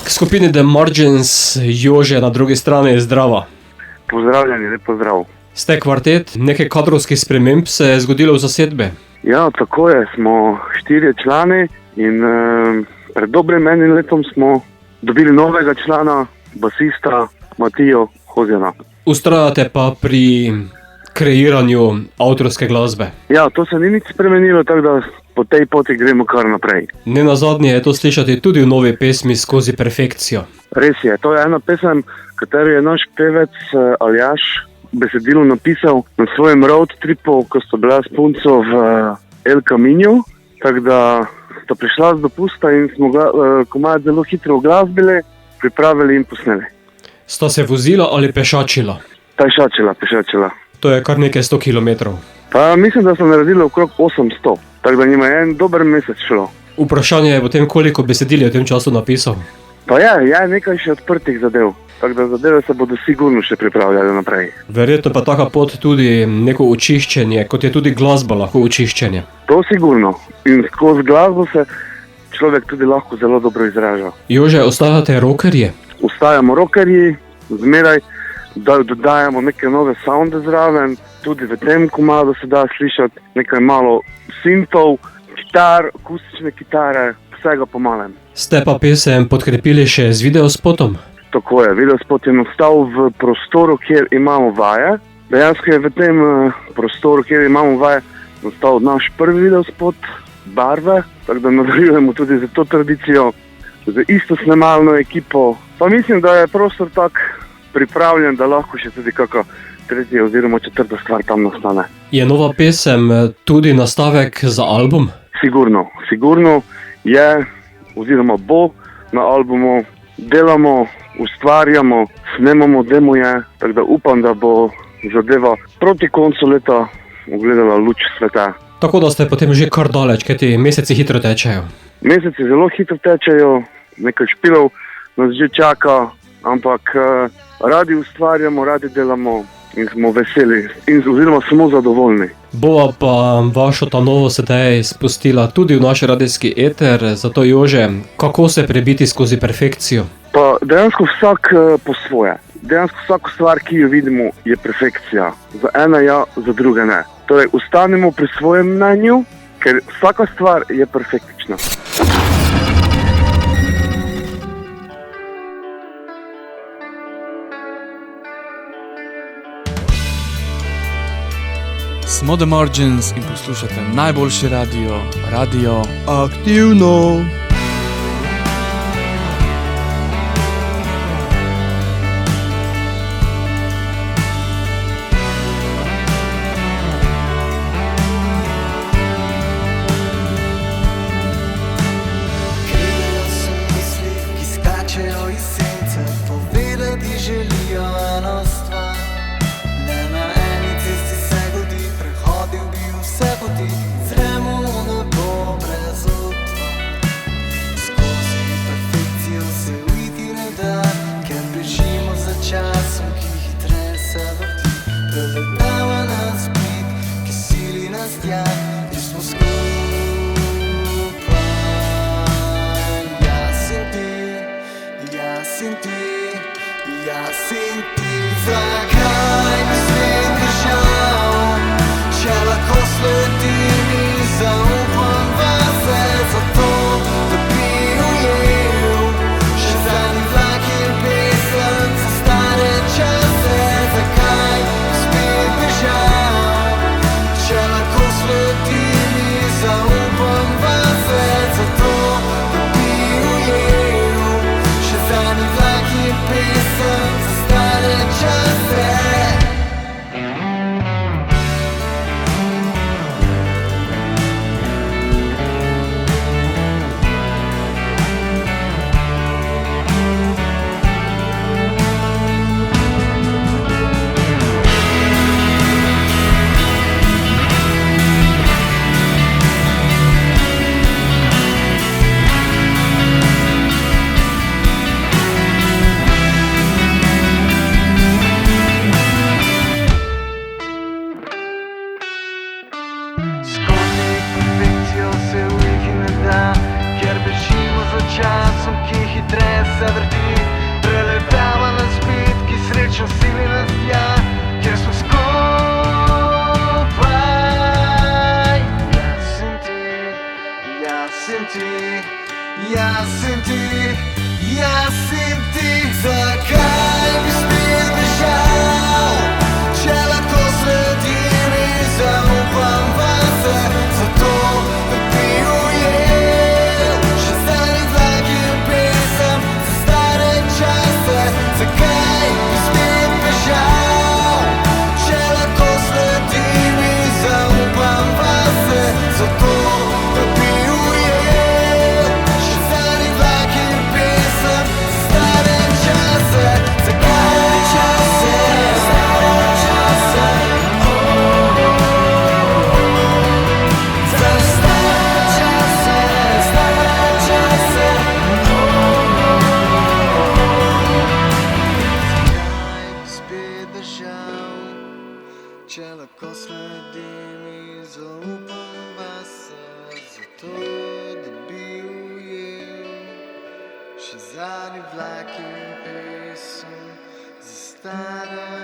K skupini The Margins, Jože na drugi strani, zdrava. Pozdravljeni, lep pozdrav. Ste kvartet, nekaj kadrovskih sprememb se je zgodilo v zasedbe? Ja, tako je, smo 4 člani in pred dobrim enim letom smo dobili novega člana, basista Matijo Hozjana. Ustrajate pa pri kreiranju avtorske glasbe. Ja, to se ni nič spremenilo, tako da po tej poti gremo kar naprej. Nenazadnje je to slišati tudi v novi pesmi Skozi perfekcijo. Res je, to je ena pesem, katero je naš pevec Aljaž besedilo napisal na svojem road tripu, ko sta bila s punco v El Camino, tako da sta prišla z dopusta in smo komad zelo hitro oglasbili, pripravili in posneli. Sta se vozila ali pešačila? Pešačila. To je kar nekaj 100 kilometrov. Pa mislim, da so naredili okrog 800, tako da njima je en dober mesec šlo. Vprašanje je potem, koliko besedil je v tem času napisal. Pa je nekaj še odprtih zadev, tako da zadeve se bodo sigurno še pripravljali naprej. Verjetno pa taka pot tudi neko očiščenje, kot je tudi glasba lahko očiščenje. To sigurno. In skozi glasbo se človek tudi lahko zelo dobro izraža. Jože, ostajate rockerji? Ostajamo rockerji, zmeraj dodajamo neke nove sounde zraven, tudi v tem komadu se da slišati nekaj malo sintov, kitar, akustične kitare, vsega po malem. Ste pa pesem podkrepili še z videospotom? Tako je, videospot je nastal v prostoru, kjer imamo vaje. Dejansko je v tem prostoru, kjer imamo vaje, nastal naš prvi videospot, Barve, tako da nadaljujemo tudi za to tradicijo, z isto snemalno ekipo. Pa mislim, da je prostor tak pripravljen, da lahko še tudi kakšna tretja oziroma četrta stvar tam nastane. Je nova pesem tudi nastavek za album? Sigurno je oziroma bo na albumu. Delamo, ustvarjamo, snemamo demoje, tako da upam, da bo zadeva proti koncu leta ugledala luč sveta. Tako da ste potem že kar daleč, kajti meseci hitro tečejo. Meseci zelo hitro tečejo, nekaj špilov nas že čaka, ampak radi ustvarjamo, radi delamo in smo veseli oziroma smo zadovoljni. Bova pa vašo ta novo sedaj spustila tudi v naš radijski eter, zato Jože, kako se prebiti skozi perfekcijo? Pa dejansko vsak po svoje. Dejansko vsako stvar, ki jo vidimo, je perfekcija. Za ene ja, za druge ne. Torej, ostanemo pri svojem mnenju, ker vsaka stvar je perfektična. Smo The Margins in poslušate najboljši radio Aktivno. Just se vrti, preletava nas bitki, srečo sili nas tja, kjer smo skupaj. Jaz sem ti, jaz sem ti, jaz sem ti, jaz sem ti. Zakaj bi spet bežal, če lahko sledim in zaupam vase, zato da bi ujel še zadnji vlak in pesem za stare čase. Zakaj bi spet bežal, če lahko sledim in zaupam vase, zato da bi ujel še zadnji vlak in pesem za stare čase. Zakaj čase, stare čase, za stare čase, stare čase. Zakaj bi spet bežal, če lahko sledim in zaupam vase, zato da bi ujel še zadnji vlak in pesem za stare